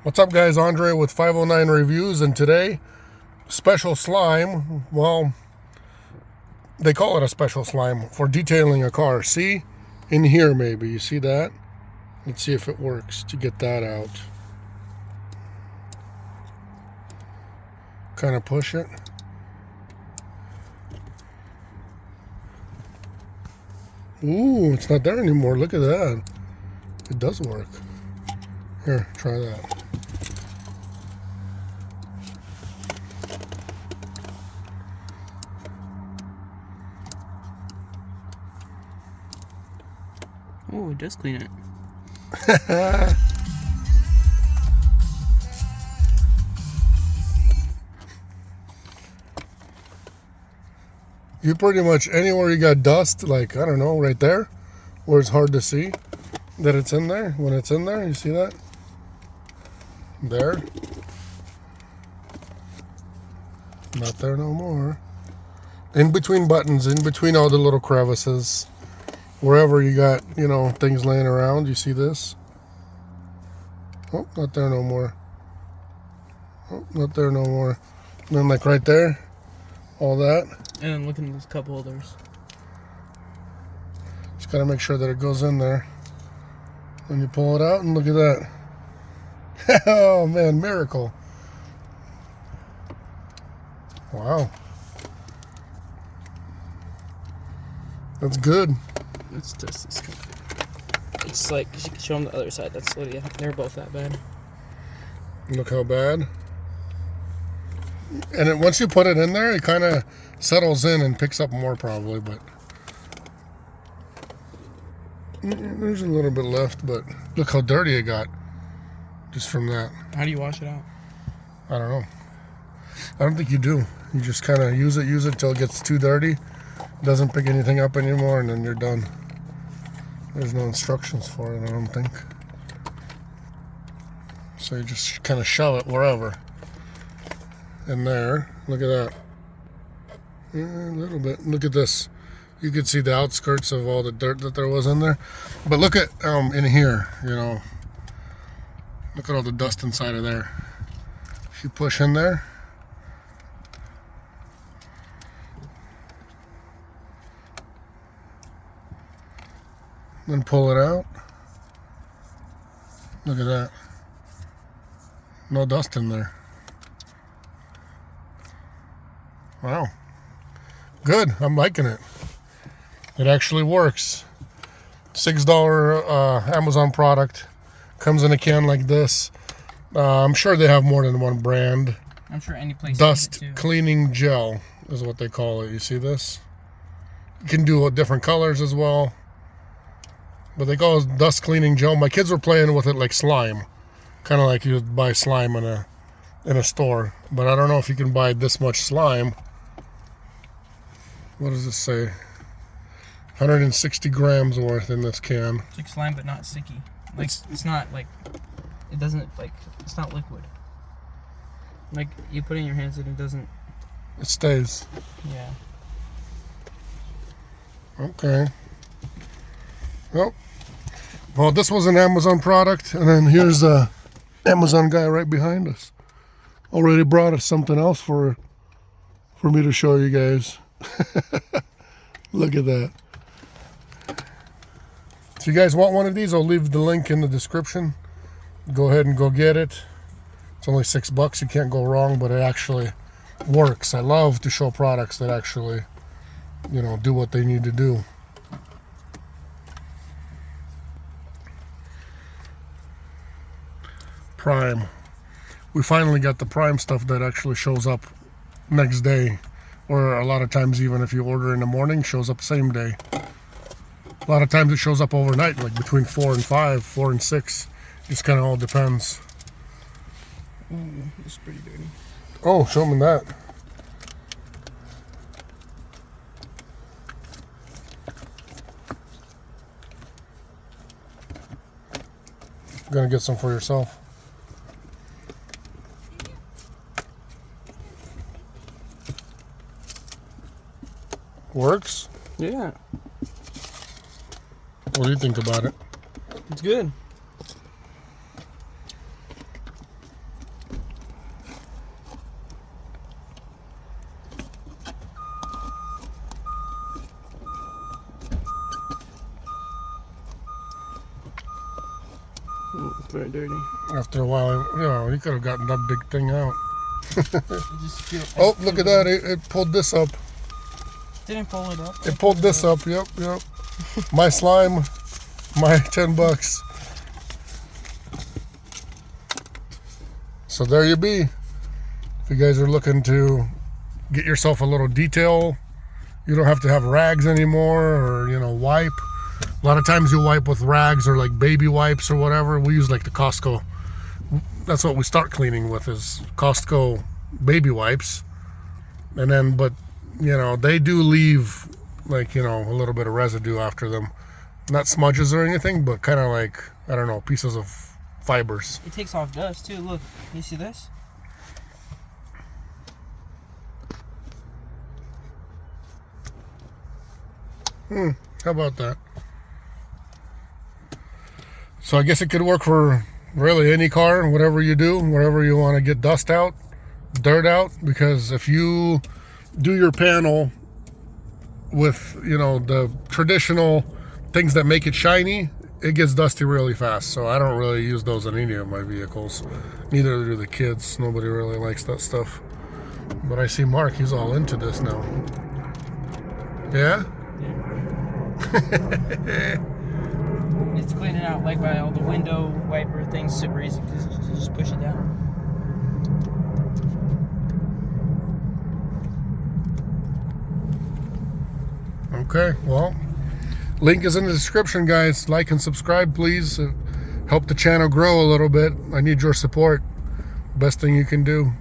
What's up, guys? Andre with 509 Reviews, and today, special slime. Well, they call it a special slime for detailing a car. See? In here, maybe. You see that? Let's see if it works to get that out. Kind of push it. Ooh, it's not there anymore. Look at that. It does work. Here, try that. Oh, it does clean it. You pretty much, anywhere you got dust, like, I don't know, right there, where it's hard to see that it's in there. When it's in there, you see that? There. Not there no more. In between buttons, in between all the little crevices, wherever you got, you know, things laying around, you see this? Oh, not there no more. Oh, not there no more. And then, like, right there, all that. And then look in those cup holders. Just gotta make sure that it goes in there. When you pull it out, and look at that. Oh man, miracle. Wow. That's good. Let's test this cup. It's like, you can show them the other side. That's what, yeah, they're both that bad. Look how bad. And it, once you put it in there, it kind of settles in and picks up more probably, but there's a little bit left, but look how dirty it got just from that. How do you wash it out? I don't know. I don't think you do. You just kind of use it till it gets too dirty, doesn't pick anything up anymore, and then you're done. There's no instructions for it, I don't think. So you just kind of shove it wherever. In there, look at that. Yeah, a little bit. Look at this. You could see the outskirts of all the dirt that there was in there. But look at in here, you know. Look at all the dust inside of there. If you push in there, then pull it out. Look at that. No dust in there. Wow. Good. I'm liking it. It actually works. $6 Amazon product. Comes in a can like this. I'm sure they have more than one brand. I'm sure any place. Dust cleaning gel is what they call it. You see this? You can do different colors as well. But they call it dust cleaning gel. My kids were playing with it like slime. Kind of like you would buy slime in a store. But I don't know if you can buy this much slime. What does this say? 160 grams worth in this can. It's like slime, but not sticky. Like it's not like, it doesn't like, it's not liquid. Like you put it in your hands and it doesn't. It stays. Yeah. Okay. Well, this was an Amazon product, and then here's a Amazon guy right behind us. Already brought us something else for me to show you guys. Look at that. If you guys want one of these, I'll leave the link in the description. Go ahead and go get it. It's only $6. You can't go wrong, but it actually works. I love to show products that actually, you know, do what they need to do. Prime. We finally got the Prime stuff that actually shows up next day. Or a lot of times, even if you order in the morning, shows up same day. A lot of times it shows up overnight, like between 4 and 5, 4 and 6. Just kind of all depends. Ooh, it's pretty dirty. Oh, show me that. You're gonna get some for yourself. Works? Yeah. What do you think about it? It's good. It's very dirty. After a while, you could have gotten that big thing out. Oh, Look at that. It pulled this up. Didn't pull it up. It pulled this up. Yep. My slime, my $10. So there you be. If you guys are looking to get yourself a little detail, you don't have to have rags anymore, or wipe. A lot of times you wipe with rags or like baby wipes or whatever. We use like the Costco. That's what we start cleaning with, is Costco baby wipes. And then, but they do leave like a little bit of residue after them. Not smudges or anything, but kind of like, I don't know, pieces of fibers. It takes off dust too. Look, you see this? How about that? So I guess it could work for really any car, whatever you do, wherever you want to get dust out, dirt out. Because if you do your panel with the traditional things that make it shiny, it gets dusty really fast. So I don't really use those in any of my vehicles. Neither do the kids. Nobody really likes that stuff. But I see Mark, he's all into this now. Yeah? It's cleaning out like by all the window wiper things, super easy because you just push it down. Okay, well, link is in the description, guys. Like and subscribe, please. Help the channel grow a little bit. I need your support. Best thing you can do.